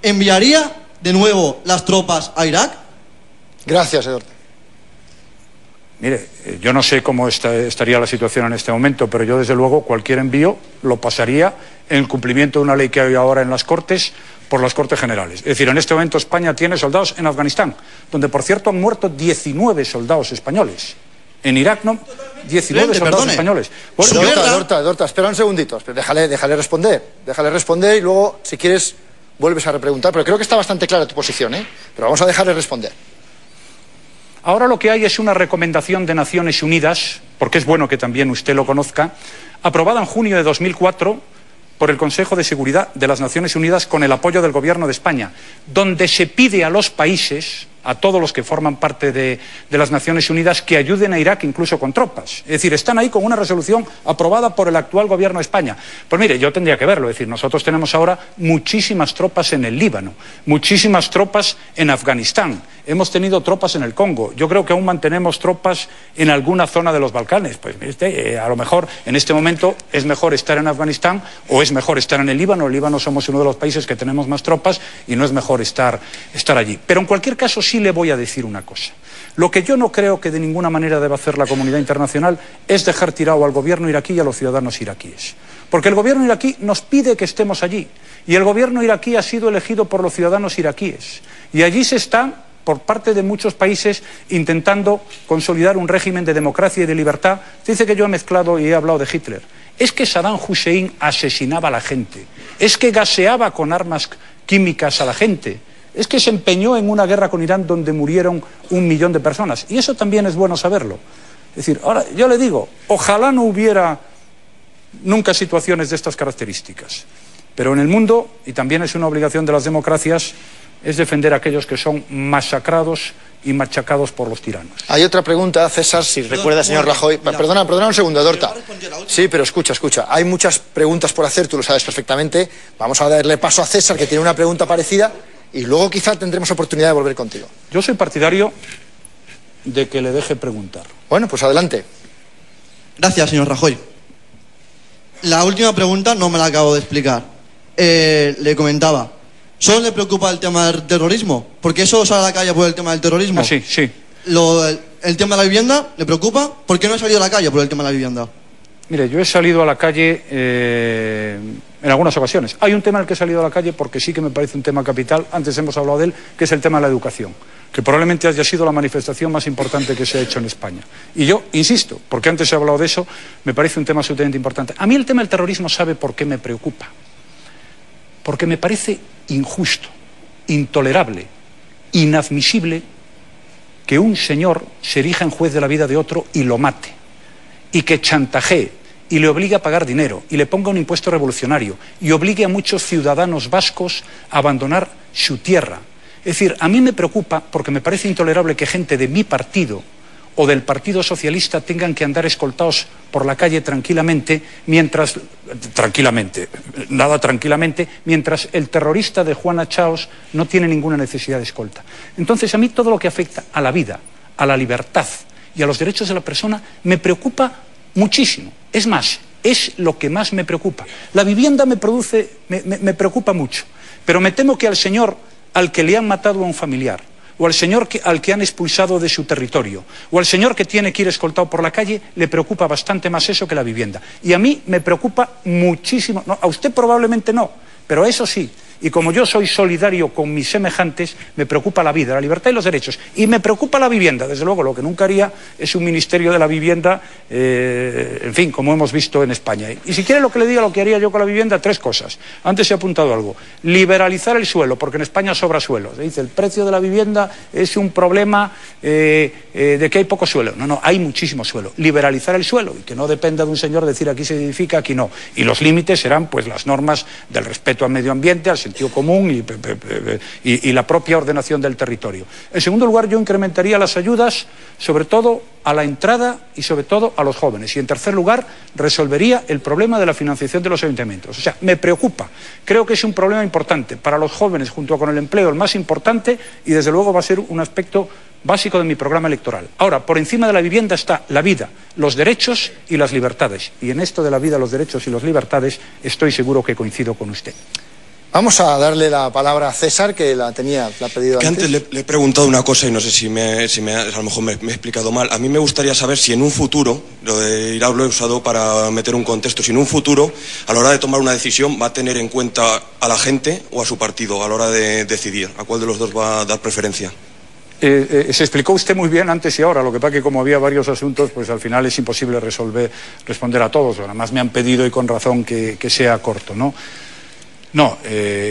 ¿enviaría de nuevo las tropas a Irak? Gracias, Eduardo. Mire, yo no sé cómo estaría la situación en este momento, pero yo desde luego cualquier envío lo pasaría en el cumplimiento de una ley que hay ahora en las Cortes, por las Cortes Generales. Es decir, en este momento España tiene soldados en Afganistán, donde por cierto han muerto 19 soldados españoles. En Irak no, 19 soldados españoles. Bueno, Dorta, espera un segundito, déjale responder y luego, si quieres, vuelves a repreguntar, pero creo que está bastante clara tu posición, ¿eh? Pero vamos a dejarle responder. Ahora lo que hay es una recomendación de Naciones Unidas, porque es bueno que también usted lo conozca, aprobada en junio de 2004 por el Consejo de Seguridad de las Naciones Unidas con el apoyo del Gobierno de España, donde se pide a los países, a todos los que forman parte de las Naciones Unidas, que ayuden a Irak incluso con tropas. Es decir, están ahí con una resolución aprobada por el actual Gobierno de España. Pues mire, yo tendría que verlo. Es decir, nosotros tenemos ahora muchísimas tropas en el Líbano, muchísimas tropas en Afganistán, hemos tenido tropas en el Congo, yo creo que aún mantenemos tropas en alguna zona de los Balcanes. Pues a lo mejor en este momento es mejor estar en Afganistán o es mejor estar en el Líbano. El Líbano somos uno de los países que tenemos más tropas y no es mejor estar allí. Pero en cualquier caso sí le voy a decir una cosa. Lo que yo no creo que de ninguna manera deba hacer la comunidad internacional es dejar tirado al gobierno iraquí y a los ciudadanos iraquíes. Porque el gobierno iraquí nos pide que estemos allí. Y el gobierno iraquí ha sido elegido por los ciudadanos iraquíes. Y allí se está, por parte de muchos países, intentando consolidar un régimen de democracia y de libertad. Dice que yo he mezclado y he hablado de Hitler. Es que Saddam Hussein asesinaba a la gente. Es que gaseaba con armas químicas a la gente. Es que se empeñó en una guerra con Irán donde murieron 1 millón de personas. Y eso también es bueno saberlo. Es decir, ahora yo le digo, ojalá no hubiera nunca situaciones de estas características. Pero en el mundo, y también es una obligación de las democracias, es defender a aquellos que son masacrados y machacados por los tiranos. Hay otra pregunta, César, si recuerda, señor Rajoy. Perdona un segundo, Dorta. Sí, pero escucha. Hay muchas preguntas por hacer, tú lo sabes perfectamente. Vamos a darle paso a César, que tiene una pregunta parecida, y luego quizá tendremos oportunidad de volver contigo. Yo soy partidario de que le deje preguntar. Bueno, pues adelante. Gracias, señor Rajoy. La última pregunta no me la acabo de explicar. Le comentaba, ¿solo le preocupa el tema del terrorismo? Porque eso sale a la calle por el tema del terrorismo. Sí. ¿El tema de la vivienda le preocupa? ¿Por qué no ha salido a la calle por el tema de la vivienda? Mire, yo he salido a la calle en algunas ocasiones. Hay un tema en el que he salido a la calle porque sí que me parece un tema capital, antes hemos hablado de él, que es el tema de la educación, que probablemente haya sido la manifestación más importante que se ha hecho en España. Y yo insisto, porque antes he hablado de eso, me parece un tema absolutamente importante. A mí el tema del terrorismo, ¿sabe por qué me preocupa? Porque me parece injusto, intolerable, inadmisible que un señor se erija en juez de la vida de otro y lo mate, y que chantajee y le obligue a pagar dinero y le ponga un impuesto revolucionario y obligue a muchos ciudadanos vascos a abandonar su tierra. Es decir, a mí me preocupa porque me parece intolerable que gente de mi partido o del Partido Socialista tengan que andar escoltados por la calle tranquilamente, mientras el terrorista de Juana Chaos no tiene ninguna necesidad de escolta. Entonces, a mí todo lo que afecta a la vida, a la libertad y a los derechos de la persona me preocupa muchísimo. Es más, es lo que más me preocupa. La vivienda me preocupa mucho, pero me temo que al señor al que le han matado a un familiar, o al señor al que han expulsado de su territorio, o al señor que tiene que ir escoltado por la calle, le preocupa bastante más eso que la vivienda. Y a mí me preocupa muchísimo. No, a usted probablemente no, pero a eso sí. Y como yo soy solidario con mis semejantes, me preocupa la vida, la libertad y los derechos. Y me preocupa la vivienda. Desde luego, lo que nunca haría es un ministerio de la vivienda, en fin, como hemos visto en España. Y si quiere lo que le diga lo que haría yo con la vivienda, 3 cosas. Antes he apuntado algo. Liberalizar el suelo, porque en España sobra suelo. Se dice, el precio de la vivienda es un problema de que hay poco suelo. No, hay muchísimo suelo. Liberalizar el suelo y que no dependa de un señor decir aquí se edifica, aquí no. Y los límites serán pues las normas del respeto al medio ambiente, al sentido común y la propia ordenación del territorio. En segundo lugar, yo incrementaría las ayudas, sobre todo a la entrada y sobre todo a los jóvenes. Y en tercer lugar, resolvería el problema de la financiación de los ayuntamientos. O sea, me preocupa. Creo que es un problema importante para los jóvenes, junto con el empleo, el más importante, y desde luego va a ser un aspecto básico de mi programa electoral. Ahora, por encima de la vivienda está la vida, los derechos y las libertades. Y en esto de la vida, los derechos y las libertades estoy seguro que coincido con usted. Vamos a darle la palabra a César, que la ha pedido que antes. Le he preguntado una cosa y no sé si a lo mejor me he explicado mal. A mí me gustaría saber si en un futuro, lo de Irao lo he usado para meter un contexto, si en un futuro, a la hora de tomar una decisión, va a tener en cuenta a la gente o a su partido a la hora de decidir. ¿A cuál de los dos va a dar preferencia? Se explicó usted muy bien antes y ahora, lo que pasa que como había varios asuntos, pues al final es imposible responder a todos. Además me han pedido, y con razón, que sea corto, ¿no? No,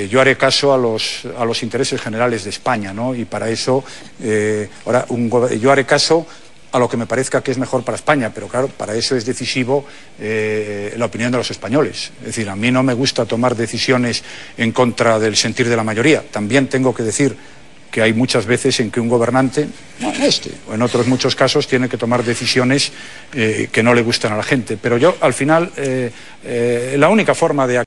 yo haré caso a los intereses generales de España, ¿no? Y para eso, yo haré caso a lo que me parezca que es mejor para España, pero claro, para eso es decisivo la opinión de los españoles. Es decir, a mí no me gusta tomar decisiones en contra del sentir de la mayoría. También tengo que decir que hay muchas veces en que un gobernante, o en otros muchos casos, tiene que tomar decisiones que no le gustan a la gente. Pero yo, al final, la única forma de